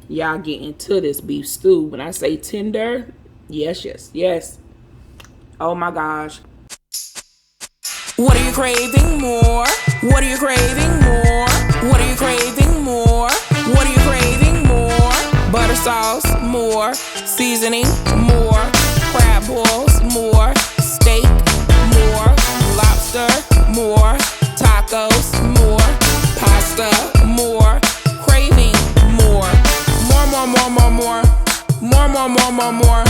Y'all get into this beef stew. When I say tender, yes, yes, yes. Oh my gosh. What are you craving more? What are you craving more? What are you craving more? What are you craving more? Butter sauce, more. Seasoning, more. Crab balls, more. Steak, more. Lobster, more. Tacos, more. Pasta, more. Craving, more. More. More.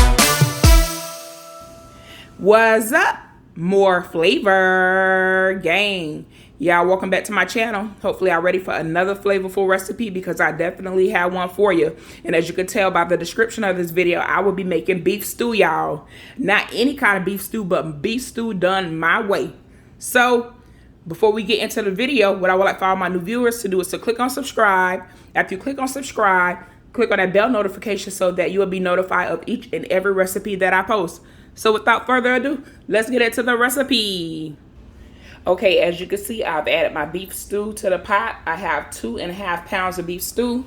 What's up? More flavor gang. Y'all, welcome back to my channel. Hopefully I'm ready for another flavorful recipe, because I definitely have one for you. And as you can tell by the description of this video, I will be making beef stew, y'all. Not any kind of beef stew, but beef stew done my way. So before we get into the video, what I would like for all my new viewers to do is to click on subscribe. After you click on subscribe, click on that bell notification so that you will be notified of each and every recipe that I post. So without further ado, let's get into the recipe. Okay, as you can see, I've added my beef stew to the pot. I have 2.5 pounds of beef stew.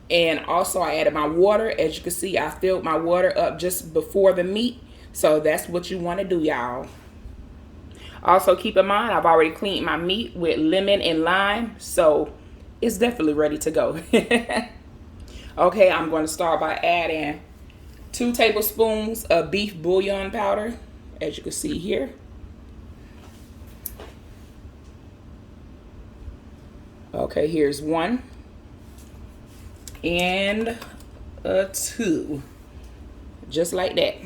And also I added my water. As you can see, I filled my water up just before the meat. So that's what you want to do, y'all. Also keep in mind, I've already cleaned my meat with lemon and lime. So it's definitely ready to go. Okay, I'm going to start by adding 2 tablespoons of beef bouillon powder, as you can see here. Okay, here's 1 and a 2, just like that.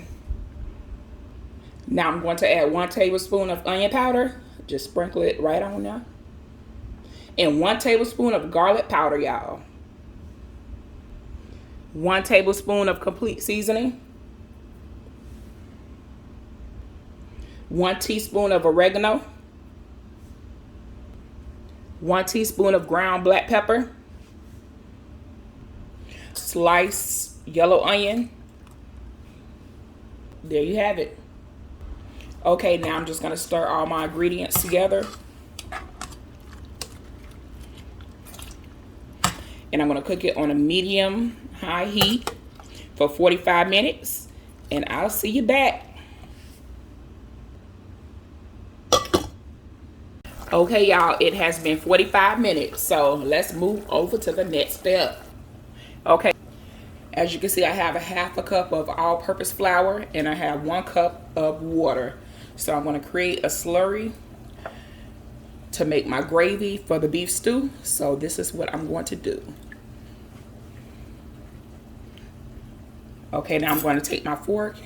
Now I'm going to add 1 tablespoon of onion powder, just sprinkle it right on there, and 1 tablespoon of garlic powder, y'all. 1 tablespoon of complete seasoning, 1 teaspoon of oregano, 1 teaspoon of ground black pepper, sliced yellow onion. There you have it. Okay, now I'm just going to stir all my ingredients together. And I'm going to cook it on a medium-high heat for 45 minutes. And I'll see you back. Okay, y'all, it has been 45 minutes. So let's move over to the next step. Okay, as you can see, I have a 1/2 cup of all-purpose flour. And I have 1 cup of water. So I'm going to create a slurry to make my gravy for the beef stew. So this is what I'm going to do. Okay, now I'm going to take my fork.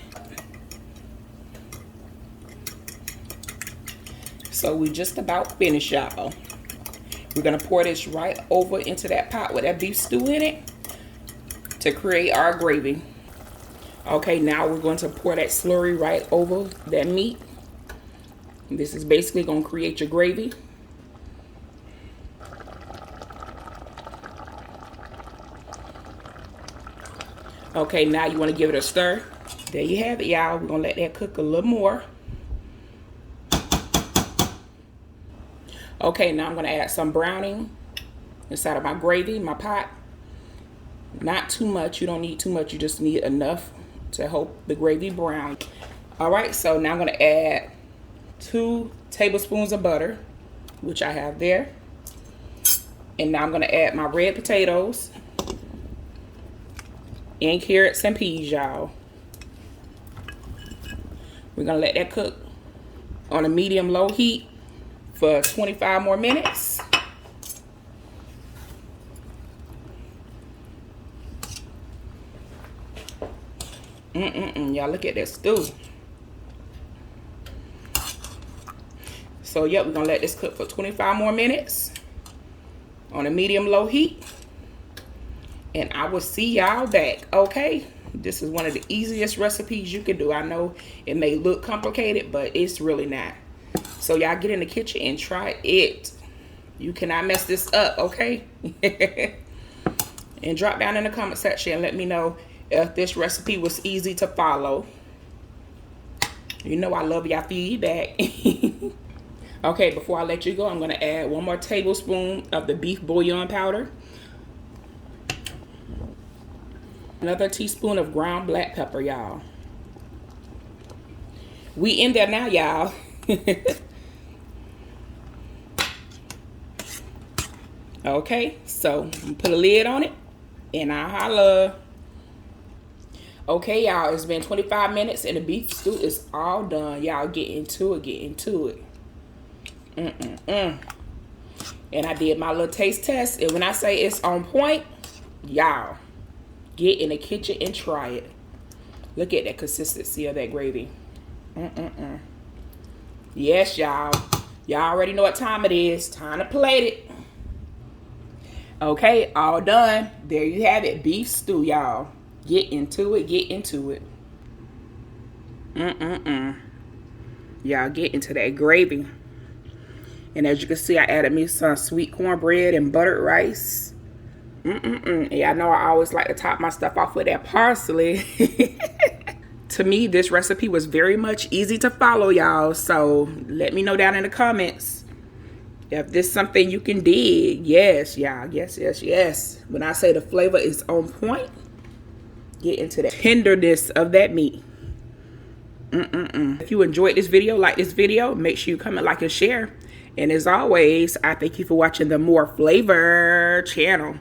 So we just about finished, y'all. We're going to pour this right over into that pot with that beef stew in it to create our gravy. Okay, now we're going to pour that slurry right over that meat. This is basically going to create your gravy. Okay, now you want to give it a stir. There you have it, y'all. We're going to let that cook a little more. Okay, now I'm going to add some browning inside of my gravy, my pot. Not too much. You don't need too much. You just need enough to help the gravy brown. All right, so now I'm going to add 2 tablespoons of butter, which I have there. And now I'm going to add my red potatoes and carrots and peas, y'all. We're going to let that cook on a medium-low heat for 25 more minutes. Y'all, look at that stew. So, yep, we're going to let this cook for 25 more minutes on a medium-low heat. And I will see y'all back, okay? This is one of the easiest recipes you can do. I know it may look complicated, but it's really not. So y'all get in the kitchen and try it. You cannot mess this up, okay? And drop down in the comment section and let me know if this recipe was easy to follow. You know I love y'all feedback. Okay, before I let you go, I'm going to add 1 more tablespoon of the beef bouillon powder. Another teaspoon of ground black pepper, y'all. We in there now, y'all. Okay, so put a lid on it and I'll holla. Okay, y'all, it's been 25 minutes and the beef stew is all done. Y'all get into it, get into it. And I did my little taste test, and when I say it's on point, y'all, get in the kitchen and try it. Look at that consistency of that gravy. Yes, y'all. Y'all already know what time it is. Time to plate it. Okay, all done. There you have it. Beef stew, y'all. Get into it. Get into it. Y'all get into that gravy. And as you can see, I added me some sweet cornbread and buttered rice. Yeah, I know I always like to top my stuff off with that parsley. To me, this recipe was very much easy to follow, y'all. So let me know down in the comments if this is something you can dig. Yes, y'all. Yes. When I say the flavor is on point, get into the tenderness of that meat. If you enjoyed this video, like this video, make sure you comment, like, and share. And as always, I thank you for watching the More Flavor channel.